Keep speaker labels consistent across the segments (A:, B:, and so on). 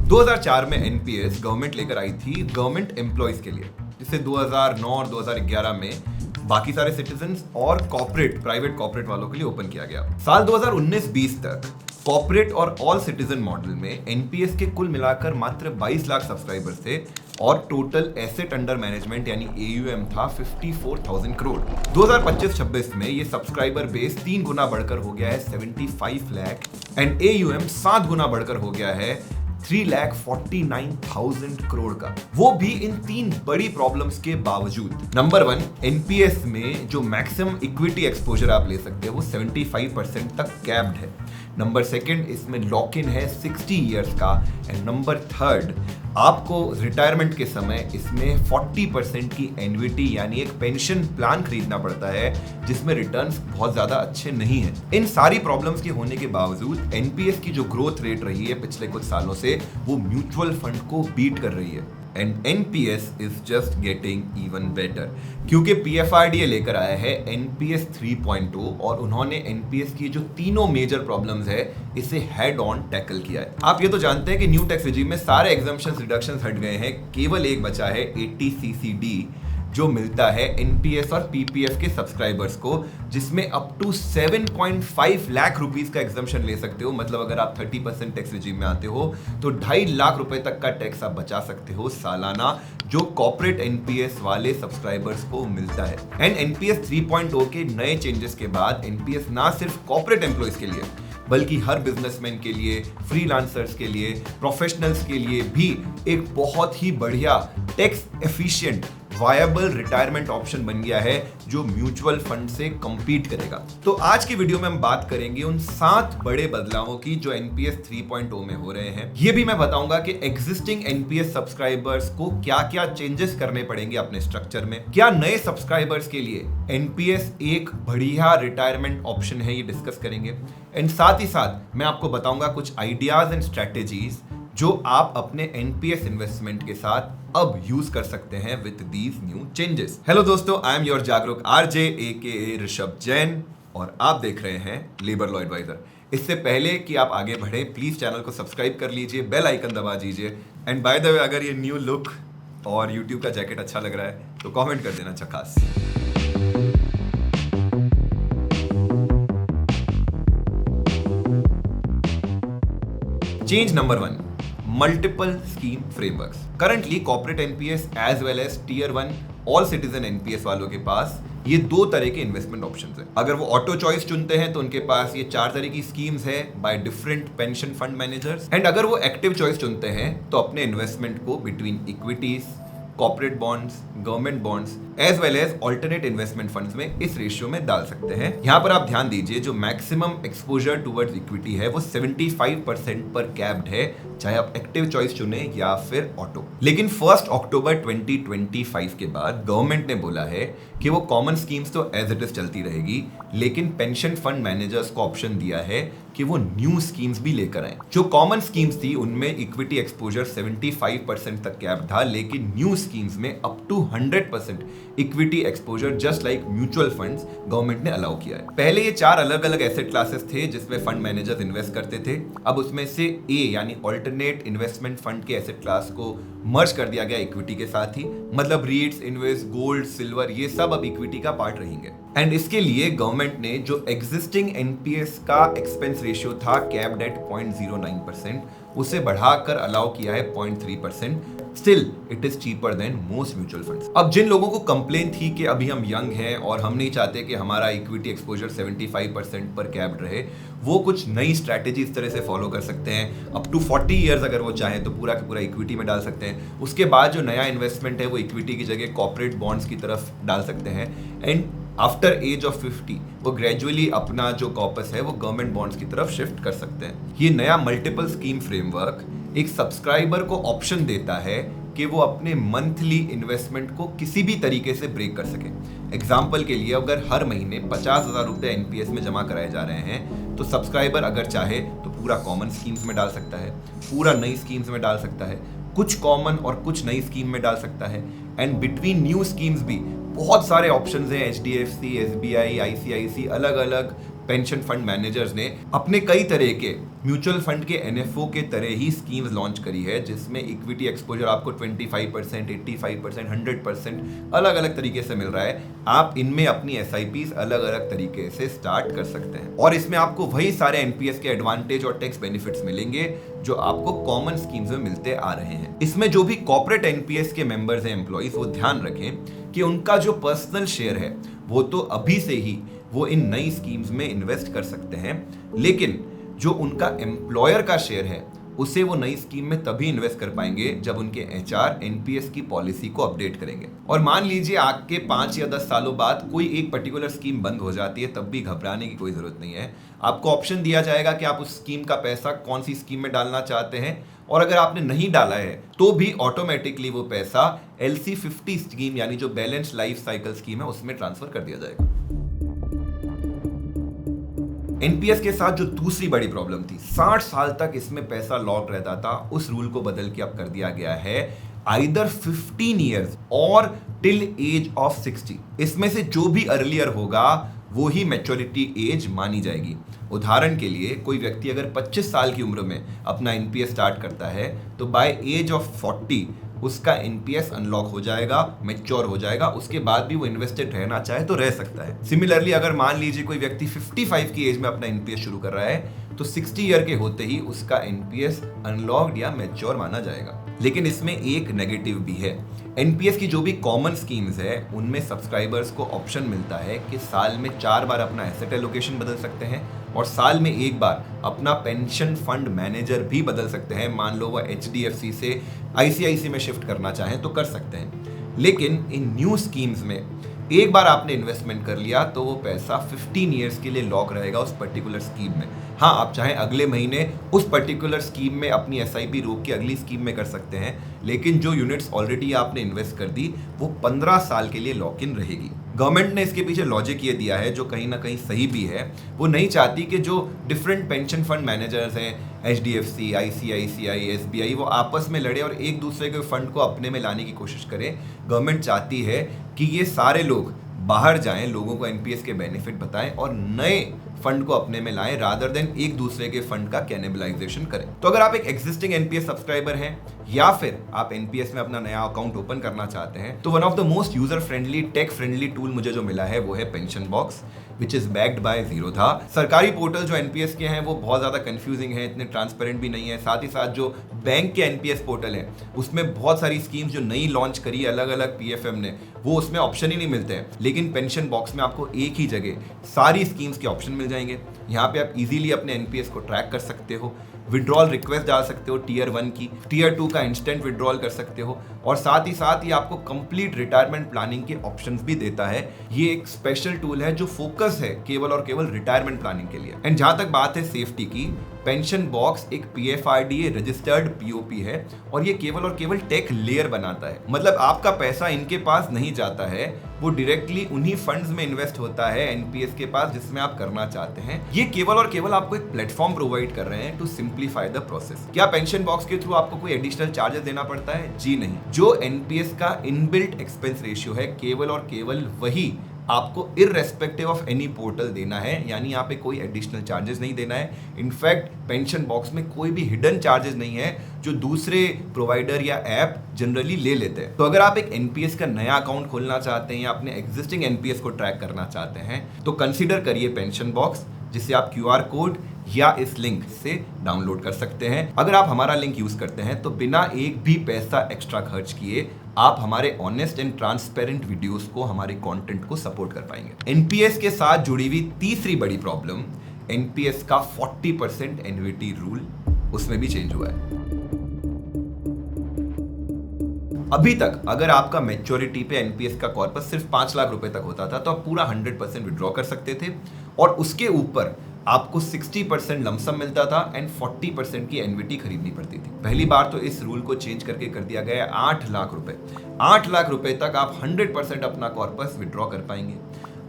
A: 2004 में NPS government लेकर आई थी गवर्नमेंट एम्प्लॉयज के लिए, जिसे 2009 और 2011 में बाकी सारे सिटीजन्स और प्राइवेट कॉर्पोरेट वालों के लिए ओपन किया गया। साल 2019-20 तक कॉर्पोरेट और ऑल सिटीजन मॉडल में एनपीएस के कुल मिलाकर मात्र 22 लाख सब्सक्राइबर्स थे और टोटल एसेट अंडर मैनेजमेंट यानी एयूएम था 54,000 करोड़। 2025-26 में ये सब्सक्राइबर बेस 3 गुना बढ़कर हो गया है 75 लाख एंड एयूएम 7 गुना बढ़कर हो गया है 3,49,000 करोड़ का, वो भी इन 3 बड़ी प्रॉब्लम्स के बावजूद। नंबर 1, एनपीएस में जो मैक्सिमम इक्विटी एक्सपोजर आप ले सकते हो वो 75% तक कैप्ड है। नंबर 2, इसमें लॉक इन है 60 इयर्स का एंड नंबर 3, आपको रिटायरमेंट के समय इसमें 40% की एन्युइटी यानी एक पेंशन प्लान खरीदना पड़ता है जिसमें रिटर्न्स बहुत ज्यादा अच्छे नहीं हैं। इन सारी प्रॉब्लम्स के होने के बावजूद एनपीएस की जो ग्रोथ रेट रही है पिछले कुछ सालों से वो म्यूचुअल फंड को बीट कर रही है and NPS is just getting even better क्योंकि पीएफआरडीए लेकर आया है एनपीएस 3.0 और उन्होंने एनपीएस की जो तीनों मेजर प्रॉब्लम्स है इसे हेड ऑन टैकल किया है। आप ये तो जानते हैं कि न्यू टैक्स रिजीम में सारे एग्जम्पशंस रिडक्शंस हट गए हैं, केवल एक बचा है 80cc/D जो मिलता है एनपीएस और पीपीएफ के सब्सक्राइबर्स को, जिसमें अप टू 7.5 लाख रुपीस का एग्जम्पशन ले सकते हो। मतलब अगर आप 30% टैक्स रिजीम में आते हो तो 2.5 लाख रुपए तक का टैक्स आप बचा सकते हो सालाना, जो कॉर्पोरेट एनपीएस वाले सब्सक्राइबर्स को मिलता है। एंड एनपीएस 3.0 के नए चेंजेस के बाद एनपीएस ना सिर्फ कॉर्पोरेट एम्प्लॉयज के लिए बल्कि हर बिजनेसमैन के लिए, फ्रीलांसर्स के लिए, प्रोफेशनल्स के लिए भी एक बहुत ही बढ़िया tax efficient viable retirement option बन गया है जो म्यूचुअल फंड से कंपीट करेगा। तो आज की वीडियो में हम बात करेंगे उन 7 बड़े बदलावों की जो एनपीएस 3.0 में हो रहे हैं। ये भी मैं बताऊंगा कि एग्जिस्टिंग एनपीएस सब्सक्राइबर्स को क्या-क्या चेंजेस करने पड़ेंगे अपने स्ट्रक्चर में, क्या नए सब्सक्राइबर्स के लिए एनपीएस एक बढ़िया रिटायरमेंट ऑप्शन है, ये डिस्कस करेंगे। एंड साथ ही साथ मैं आपको बताऊंगा कुछ आइडियाज एंड स्ट्रेटेजीज जो आप अपने एनपीएस इन्वेस्टमेंट के साथ अब यूज कर सकते हैं with these new changes. Hello दोस्तों, आई एम योर जागरूक आरजे AKA ऋषभ जैन और आप देख रहे हैं लेबर लॉ एडवाइजर। इससे पहले कि आप आगे बढ़े प्लीज चैनल को सब्सक्राइब कर लीजिए, बेल आइकन दबा दीजिए एंड बाय द वे अगर ये न्यू लुक और यूट्यूब का जैकेट अच्छा लग रहा है तो कॉमेंट कर देना झकास। Change number 1, multiple scheme frameworks. Currently, corporate NPS as well as Tier 1 all citizen NPS वालों के पास ये 2 तरह के इन्वेस्टमेंट ऑप्शंस हैं। अगर वो ऑटो चॉइस चुनते हैं तो उनके पास ये 4 तरह की स्कीम्स है by different pension fund managers and अगर वो एक्टिव चॉइस चुनते हैं तो अपने इन्वेस्टमेंट को between equities, corporate bonds, government bonds as well as alternate investment funds में इस रेशियो में डाल सकते हैं। यहां पर आप ध्यान दीजिए जो मैक्सिमम एक्सपोजर टुवर्ड्स इक्विटी है वो 75% पर कैप्ड है, चाहे आप एक्टिव चॉइस चुने या फिर ऑटो। लेकिन 1 अक्टूबर 2025 के बाद गवर्नमेंट ने बोला है कि वो कॉमन स्कीम्स तो एज इट इज चलती रहेगी, लेकिन पेंशन फंड मैनेजर्स को ऑप्शन दिया है कि वो न्यू स्कीम्स भी लेकर आए। जो कॉमन स्कीम्स थी उनमें इक्विटी एक्सपोजर 75% तक कैप था, लेकिन न्यू स्कीम्स में up to 100% equity exposure just like mutual funds government ने अलाउ किया है। पहले ये 4 अलग अलग एसेट क्लासेस थे जिसमें फंड मैनेजर्स इन्वेस्ट करते थे। अब उसमें से ए यानी ऑल्टरनेट इन्वेस्टमेंट फंड के एसेट क्लास को मर्ज कर दिया गया इक्विटी के साथ ही, मतलब रीट्स, इन्वेस्ट, गोल्ड, सिल्वर ये सब अब इक्विटी का पार्ट रहेंगे। एंड इसके लिए गवर्नमेंट ने जो एग्जिस्टिंग एनपीएस का एक्सपेंस रेशियो था कैप्ड एट 0.09% उसे बढ़ाकर अलाउ किया है 0.3%। Still it is cheaper than most mutual funds. अब जिन लोगों को कंप्लेन थी कि अभी हम यंग हैं और हम नहीं चाहते कि हमारा इक्विटी एक्सपोजर 75% पर कैप्ड रहे, वो कुछ नई स्ट्रैटेजी इस तरह से फॉलो कर सकते हैं। अप टू 40 इयर्स अगर वो चाहें तो पूरा का पूरा इक्विटी में डाल सकते हैं। उसके बाद जो नया इन्वेस्टमेंट है वो इक्विटी की जगह कॉर्पोरेट बॉन्ड्स की तरफ डाल सकते हैं एंड आफ्टर एज ऑफ 50 वो ग्रेजुअली अपना जो कॉर्पस है वो गवर्नमेंट बॉन्ड्स की तरफ शिफ्ट कर सकते हैं। ये नया मल्टीपल स्कीम फ्रेमवर्क एक सब्सक्राइबर को ऑप्शन देता है कि वो अपने मंथली इन्वेस्टमेंट को किसी भी तरीके से ब्रेक कर सके। एग्जाम्पल के लिए अगर हर महीने 50,000 रुपये एनपीएस में जमा कराए जा रहे हैं तो सब्सक्राइबर अगर चाहे तो पूरा कॉमन स्कीम्स में डाल सकता है, पूरा नई स्कीम्स में डाल सकता है, कुछ कॉमन और कुछ नई स्कीम में डाल सकता है एंड बिटवीन न्यू स्कीम्स भी बहुत सारे ऑप्शंस हैं। HDFC, SBI, ICICI अलग अलग पेंशन फंड मैनेजर्स ने अपने कई तरह के म्यूचुअल फंड के एनएफओ के तरह ही स्कीम्स लॉन्च करी है, जिसमें इक्विटी एक्सपोजर आपको 25%, 85%, 100% अलग अलग तरीके से मिल रहा है। आप इनमें अपनी एसआईपीज अलग अलग तरीके से स्टार्ट कर सकते हैं और इसमें आपको वही सारे एनपीएस के एडवांटेज और टैक्स बेनिफिट्स मिलेंगे जो आपको कॉमन स्कीम्स में मिलते आ रहे हैं। इसमें जो भी कॉर्पोरेट एनपीएस के मेंबर्स हैं, एम्प्लॉइज, वो ध्यान रखें कि उनका जो पर्सनल शेयर है वो तो अभी से ही वो इन नई स्कीम्स में इन्वेस्ट कर सकते हैं, लेकिन जो उनका एम्प्लॉयर का शेयर है उसे वो नई स्कीम में तभी इन्वेस्ट कर पाएंगे जब उनके एचआर एनपीएस की पॉलिसी को अपडेट करेंगे। और मान लीजिए आगे 5 या 10 सालों बाद कोई एक पर्टिकुलर स्कीम बंद हो जाती है, तब भी घबराने की कोई जरूरत नहीं है। आपको ऑप्शन दिया जाएगा कि आप उस स्कीम का पैसा कौन सी स्कीम में डालना चाहते हैं, और अगर आपने नहीं डाला है तो भी ऑटोमेटिकली वो पैसा LC50 स्कीम यानी जो बैलेंस लाइफ साइकिल स्कीम है उसमें ट्रांसफर कर दिया जाएगा। एनपीएस के साथ जो दूसरी बड़ी प्रॉब्लम थी, 60 साल तक इसमें पैसा लॉक रहता था, उस रूल को बदल के अब कर दिया गया है आइदर 15 ईयर्स और टिल एज ऑफ 60। इसमें से जो भी अर्लियर होगा वो ही मैच्योरिटी एज मानी जाएगी। उदाहरण के लिए कोई व्यक्ति अगर 25 साल की उम्र में अपना एनपीएस स्टार्ट करता है तो बाय एज ऑफ 40 उसका एनपीएस अनलॉक हो जाएगा, मैच्योर हो जाएगा, उसके बाद भी वो इन्वेस्टेड रहना चाहे तो रह सकता है। सिमिलरली अगर मान लीजिए कोई व्यक्ति 55 की एज में अपना एनपीएस शुरू कर रहा है तो 60 ईयर के होते ही उसका एनपीएस अनलॉक्ड या मैच्योर माना जाएगा। लेकिन इसमें एक नेगेटिव भी है। एनपीएस की जो भी कॉमन स्कीम्स है उनमें सब्सक्राइबर्स को ऑप्शन मिलता है कि साल में 4 बार अपना एसेट एलोकेशन बदल सकते हैं और साल में 1 बार अपना पेंशन फंड मैनेजर भी बदल सकते हैं। मान लो वह HDFC से ICICI में शिफ्ट करना चाहें तो कर सकते हैं। लेकिन इन न्यू स्कीम्स में एक बार आपने इन्वेस्टमेंट कर लिया तो वो पैसा 15 ईयर्स के लिए लॉक रहेगा उस पर्टिकुलर स्कीम में। हाँ, आप चाहें अगले महीने उस पर्टिकुलर स्कीम में अपनी SIP रोक के अगली स्कीम में कर सकते हैं, लेकिन जो यूनिट्स ऑलरेडी आपने इन्वेस्ट कर दी वो 15 साल के लिए लॉक इन रहेगी। गवर्नमेंट ने इसके पीछे लॉजिक ये दिया है जो कहीं ना कहीं सही भी है। वो नहीं चाहती कि जो डिफरेंट पेंशन फंड मैनेजर्स हैं, HDFC, ICICI, SBI, वो आपस में लड़े और एक दूसरे के फंड को अपने में लाने की कोशिश करें। गवर्नमेंट चाहती है कि ये सारे लोग बाहर जाएं, लोगों को एनपीएस के बेनिफिट बताएं और नए फंड को अपने में लाएं रादर देन एक दूसरे के फंड का कैनिबलाइजेशन करें। तो अगर आप एक एग्जिस्टिंग एनपीएस सब्सक्राइबर हैं या फिर आप एनपीएस में अपना नया अकाउंट ओपन करना चाहते हैं तो one of the most user friendly, tech friendly tool मुझे जो मिला है वो है pension box, which is backed by Zerodha. सरकारी पोर्टल जो एनपीएस के हैं वो बहुत ज्यादा कंफ्यूजिंग है, इतने ट्रांसपेरेंट भी नहीं है। साथ ही साथ जो बैंक के एनपीएस पोर्टल है उसमें बहुत सारी स्कीम्स जो नई लॉन्च करी अलग अलग पीएफएम ने, वो उसमें ऑप्शन ही नहीं मिलते हैं। लेकिन पेंशन बॉक्स में आपको एक ही जगह सारी स्कीम्स के ऑप्शन मिल जाएंगे। यहाँ पे आप इजीली अपने एनपीएस को ट्रैक कर सकते हो, विड्रॉल रिक्वेस्ट डाल सकते हो टीयर 1 की, टीयर 2 का इंस्टेंट विड्रॉल कर सकते हो और साथ ही आपको कंप्लीट रिटायरमेंट प्लानिंग के ऑप्शंस भी देता है। ये एक स्पेशल टूल है जो फोकस है केवल और केवल रिटायरमेंट प्लानिंग के लिए। एंड जहां तक बात है सेफ्टी की, पेंशन बॉक्स एक PFRDA रजिस्टर्ड POP है और ये केवल और केवल टेक लेयर बनाता है। मतलब आपका पैसा इनके पास नहीं जाता है, वो डायरेक्टली उन्हीं फंड्स में इन्वेस्ट होता है एनपीएस के पास जिसमें आप करना चाहते हैं। ये केवल और केवल आपको एक प्लेटफॉर्म प्रोवाइड कर रहे हैं टू सिंप्लीफाई द प्रोसेस। क्या पेंशन बॉक्स के थ्रू आपको कोई एडिशनल चार्जेस देना पड़ता है? जी नहीं। जो एनपीएस का इनबिल्ट एक्सपेंस रेशियो है केवल और केवल वही आपको इररेस्पेक्टिव ऑफ एनी पोर्टल देना है, यानी यहाँ पे कोई एडिशनल चार्जेस नहीं देना है। इनफैक्ट पेंशन बॉक्स में कोई भी हिडन चार्जेस नहीं है जो दूसरे प्रोवाइडर या ऐप जनरली ले लेते हैं। तो अगर आप एक एनपीएस का नया अकाउंट खोलना चाहते हैं या अपने एग्जिस्टिंग एनपीएस को ट्रैक करना चाहते हैं तो कंसीडर करिए पेंशन बॉक्स, जिसे आप QR कोड या इस लिंक से डाउनलोड कर सकते हैं। अगर आप हमारा लिंक यूज करते हैं तो बिना एक भी पैसा एक्स्ट्रा खर्च किए आप हमारे ऑनेस्ट एंड ट्रांसपेरेंट वीडियोस को, हमारे कंटेंट को सपोर्ट कर पाएंगे। एनपीएस के साथ जुड़ी हुई तीसरी बड़ी प्रॉब्लम, एनपीएस का 40% एन्युइटी रूल, उसमें भी चेंज हुआ है। अभी तक अगर आपका मैच्योरिटी पे एनपीएस का कॉर्पस सिर्फ 5 लाख रुपए तक होता था तो आप पूरा 100% विड्रॉ कर सकते थे और उसके ऊपर आपको 60% लमसम मिलता था एंड 40% की एन्युइटी खरीदनी पड़ती थी। पहली बार तो इस रूल को चेंज करके कर दिया गया है 8 लाख रुपए। 8 लाख रुपए तक आप 100% अपना कॉर्पस विड्रॉ कर पाएंगे।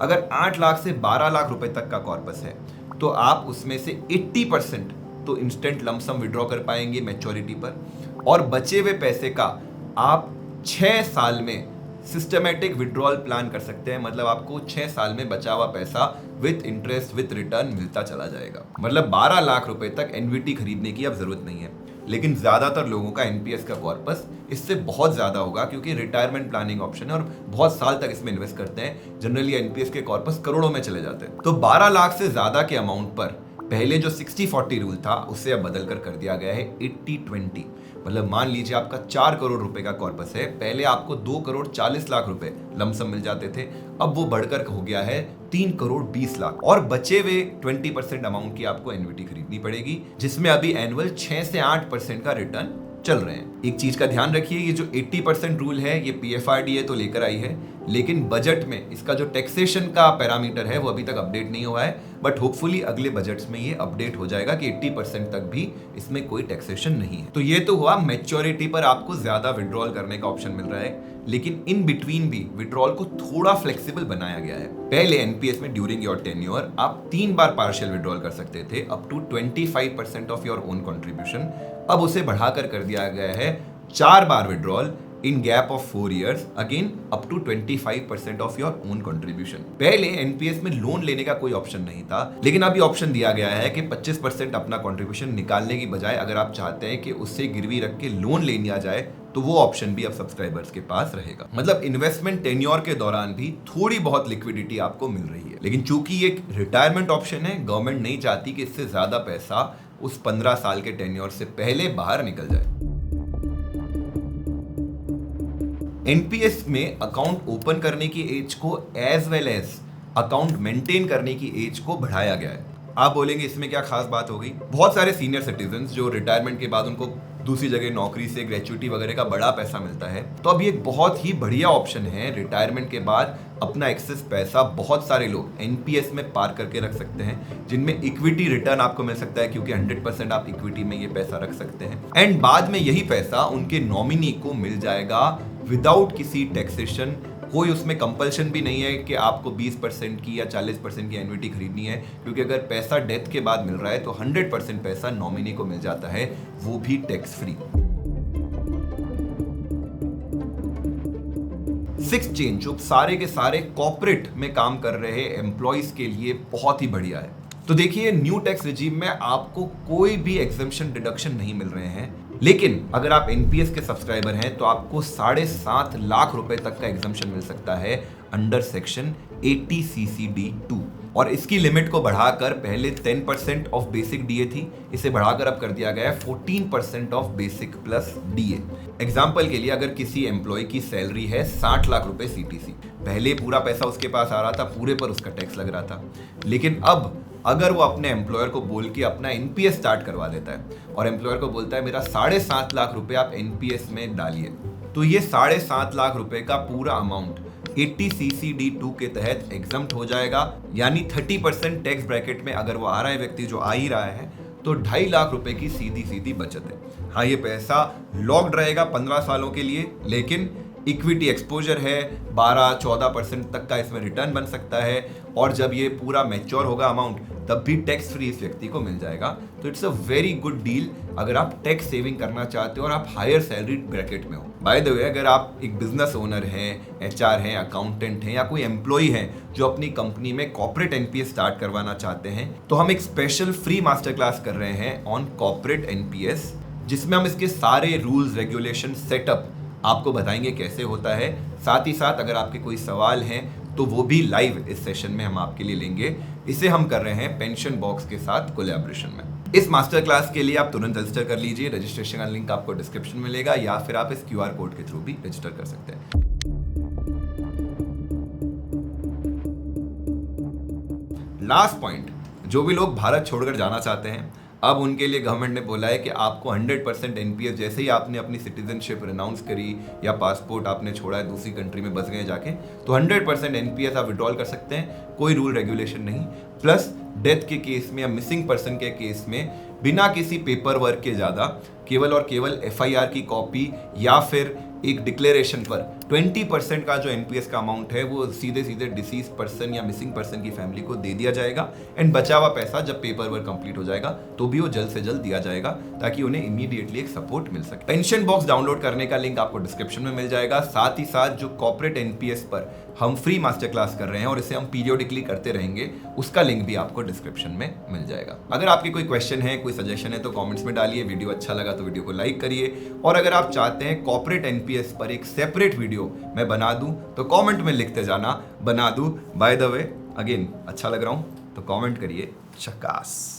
A: अगर 8 लाख से 12 लाख रुपए तक का कॉर्पस है तो आप उसमें से 80% तो इंस्टेंट लमसम विड्रॉ कर पाएंगे मैच्योरिटी पर और बचे हुए पैसे का आप 6 साल में सिस्टमेटिक विड्रॉल प्लान कर सकते हैं। मतलब आपको 6 साल में बचा हुआ पैसा विथ इंटरेस्ट विथ रिटर्न मिलता चला जाएगा। मतलब 12 लाख रुपए तक एनवीटी खरीदने की अब जरूरत नहीं है। लेकिन ज्यादातर लोगों का एनपीएस का कॉर्पस इससे बहुत ज्यादा होगा, क्योंकि रिटायरमेंट प्लानिंग ऑप्शन है और बहुत साल तक इसमें इन्वेस्ट करते हैं। जनरली एनपीएस के कॉर्पस करोड़ों में चले जाते हैं। तो 12 लाख से ज्यादा के अमाउंट पर पहले जो 60-40 रूल था उससे अब बदल कर दिया गया है 80-20। मतलब मान लीजिए आपका 4 करोड़ रुपए का कॉर्पस है, पहले आपको 2 करोड़ 40 लाख रुपए लमसम मिल जाते थे, अब वो बढ़कर हो गया है 3 करोड़ 20 लाख, और बचे हुए 20% अमाउंट की आपको एनवीटी खरीदनी पड़ेगी, जिसमें अभी एनुअल 6 से 8% का रिटर्न चल रहे हैं। एक चीज का ध्यान रखिए, ये जो 80% रूल है ये पीएफआरडीए तो लेकर आई है, लेकिन बजट में इसका जो टैक्सेशन का पैरामीटर है वो अभी तक अपडेट नहीं हुआ है। बट होपफुली अगले बजट्स में ये अपडेट हो जाएगा कि 80% तक भी इसमें कोई टैक्सेशन नहीं है। तो ये तो हुआ मैच्योरिटी पर आपको ज्यादा विड्रॉल करने का ऑप्शन मिल रहा है, लेकिन इन बिटवीन भी विड्रॉल को थोड़ा फ्लेक्सिबल बनाया गया है। पहले एनपीएस में ड्यूरिंग योर टेन्योर आप 3 बार पार्शियल विड्रॉल कर सकते थे up to 25% of your own contribution. अब उसे बढ़ाकर कर दिया गया है 4 बार withdrawal in gap of 4 years, again up to 25% of your own contribution. पहले एनपीएस में लोन लेने का कोई ऑप्शन नहीं था, लेकिन अभी ऑप्शन दिया गया है कि 25% अपना कंट्रीब्यूशन निकालने की बजाय अगर आप चाहते हैं कि उससे गिरवी रख के लोन ले लिया जाए तो वो ऑप्शन भी अब सब्सक्राइबर्स के पास रहेगा। मतलब इन्वेस्टमेंट टेन्योर के दौरान भी थोड़ी बहुत लिक्विडिटी आपको मिल रही है, लेकिन चूंकि एक रिटायरमेंट ऑप्शन है, गवर्नमेंट नहीं चाहती कि इससे ज्यादा पैसा उस 15 साल के टेन्योर से पहले बाहर निकल जाए। एनपीएस में अकाउंट ओपन करने की एज को as well as account maintain करने की एज को बढ़ाया गया है। आप बोलेंगे इसमें क्या खास बात हो गई? बहुत सारे सीनियर सिटीजन्स जो रिटायरमेंट के बाद उनको दूसरी जगह नौकरी से ग्रेचुइटी वगैरह का बड़ा पैसा मिलता है, तो अब ये एक बहुत ही बढ़िया ऑप्शन है। रिटायरमेंट के बाद अपना एक्सेस पैसा बहुत सारे लोग एनपीएस में पार करके रख सकते हैं, जिनमें इक्विटी रिटर्न आपको मिल सकता है, क्योंकि 100% आप इक्विटी में ये पैसा रख सकते हैं। एंड बाद में यही पैसा उनके नॉमिनी को मिल जाएगा विदाउट किसी टैक्सेशन। कोई उसमें कंपल्शन भी नहीं है कि आपको 20% की या 40% की एन्युटी खरीदनी है, क्योंकि अगर पैसा डेथ के बाद मिल रहा है तो 100% पैसा नॉमिनी को मिल जाता है, वो भी टैक्स फ्री। 6th चेंज जो सारे के सारे कॉर्पोरेट में काम कर रहे एम्प्लॉइज के लिए बहुत ही बढ़िया है। तो देखिए, न्यू टैक्स रिजीम में आपको कोई भी एग्जम्पशन डिडक्शन नहीं मिल रहे हैं, लेकिन अगर आप एनपीएस के सब्सक्राइबर हैं तो आपको 7.5 लाख रुपए तक का एग्जम्पशन मिल सकता है अंडर सेक्शन 80 CCD2। और इसकी लिमिट को बढ़ाकर पहले 10% ऑफ बेसिक डीए थी, इसे बढ़ाकर अब कर दिया गया है 14% of basic plus DA. Example के लिए, अगर किसी एम्प्लॉय की सैलरी है 60 लाख रुपए सीटीसी, पहले पूरा पैसा उसके पास आ रहा था, पूरे पर उसका टैक्स लग रहा था, लेकिन अब अगर वो अपने एम्प्लॉयर को बोल के अपना एनपीएस स्टार्ट करवा देता है और एम्प्लॉयर को बोलता है मेरा 7.5 लाख रुपए आप एनपीएस में डालिए, तो ये 7.5 लाख रुपए का पूरा अमाउंट 80 CCD2 के तहत एग्जम्प्ट हो जाएगा। यानी 30% टैक्स ब्रैकेट में अगर वो आ रहा है व्यक्ति, जो आ ही रहा है, तो 2.5 लाख रुपए की सीधी सीधी बचत है। हाँ, ये पैसा लॉक्ड रहेगा 15 सालों के लिए, लेकिन इक्विटी एक्सपोजर है, 12-14% तक का इसमें रिटर्न बन सकता है, और जब ये पूरा मैच्योर होगा अमाउंट तब भी टैक्स फ्री इस व्यक्ति को मिल जाएगा। तो it's a very good deal अगर आप टैक्स सेविंग करना चाहते हो और आप हायर सैलरी ब्रैकेट में हो। बाय द वे, अगर आप एक बिजनेस ओनर हैं, एचआर हैं, अकाउंटेंट हैं, या कोई एम्प्लॉय हैं जो अपनी कंपनी में कॉर्पोरेट एनपीएस स्टार्ट करवाना चाहते हैं, तो हम एक स्पेशल फ्री मास्टर क्लास कर रहे हैं ऑन कॉर्पोरेट एनपीएस, जिसमें हम इसके सारे रूल्स, रेगुलेशन, सेटअप आपको बताएंगे कैसे होता है। साथ ही साथ अगर आपके कोई सवाल हैं तो वो भी लाइव इस सेशन में हम आपके लिए लेंगे। इसे हम कर रहे हैं पेंशन बॉक्स के साथ कोलैबोरेशन में। इस मास्टर क्लास के लिए आप तुरंत रजिस्टर कर लीजिए। रजिस्ट्रेशन का लिंक आपको डिस्क्रिप्शन में मिलेगा, या फिर आप इस QR कोड के थ्रू भी रजिस्टर कर सकते हैं। लास्ट पॉइंट, जो भी लोग भारत छोड़कर जाना चाहते हैं, अब उनके लिए गवर्नमेंट ने बोला है कि आपको 100% एनपीएस, जैसे ही आपने अपनी सिटीजनशिप रिनाउंस करी या पासपोर्ट आपने छोड़ा है, दूसरी कंट्री में बस गए जाके, तो 100% एनपीएस आप विड्रॉल कर सकते हैं, कोई रूल रेगुलेशन नहीं। प्लस डेथ के केस में या मिसिंग पर्सन के केस में बिना किसी पेपर वर्क के ज़्यादा केवल और केवल FIR की कॉपी या फिर एक डिक्लेरेशन पर 20% का जो एनपीएस का अमाउंट है वो सीधे सीधे डिसीज पर्सन या मिसिंग पर्सन की फैमिली को दे दिया जाएगा, एंड बचा हुआ पैसा जब पेपर वर्क कंप्लीट हो जाएगा तो भी वो जल्द से जल्द दिया जाएगा ताकि उन्हें इमीडिएटली एक सपोर्ट मिल सके। पेंशन बॉक्स डाउनलोड करने का लिंक आपको डिस्क्रिप्शन में मिल जाएगा। साथ ही साथ जो कॉर्पोरेट एनपीएस पर हम फ्री मास्टर क्लास कर रहे हैं और इसे हम पीरियोडिकली करते रहेंगे, उसका लिंक भी आपको डिस्क्रिप्शन में मिल जाएगा। अगर आपके कोई क्वेश्चन है, कोई सजेशन है तो कमेंट्स में डालिए। वीडियो अच्छा लगा तो वीडियो को लाइक करिए, और अगर आप चाहते हैं कॉर्पोरेट एनपीएस पर एक सेपरेट वीडियो मैं बना दूं तो कमेंट में लिखते जाना, बना दूं। बाय द वे, अगेन अच्छा लग रहा हूं तो कमेंट करिए चकास।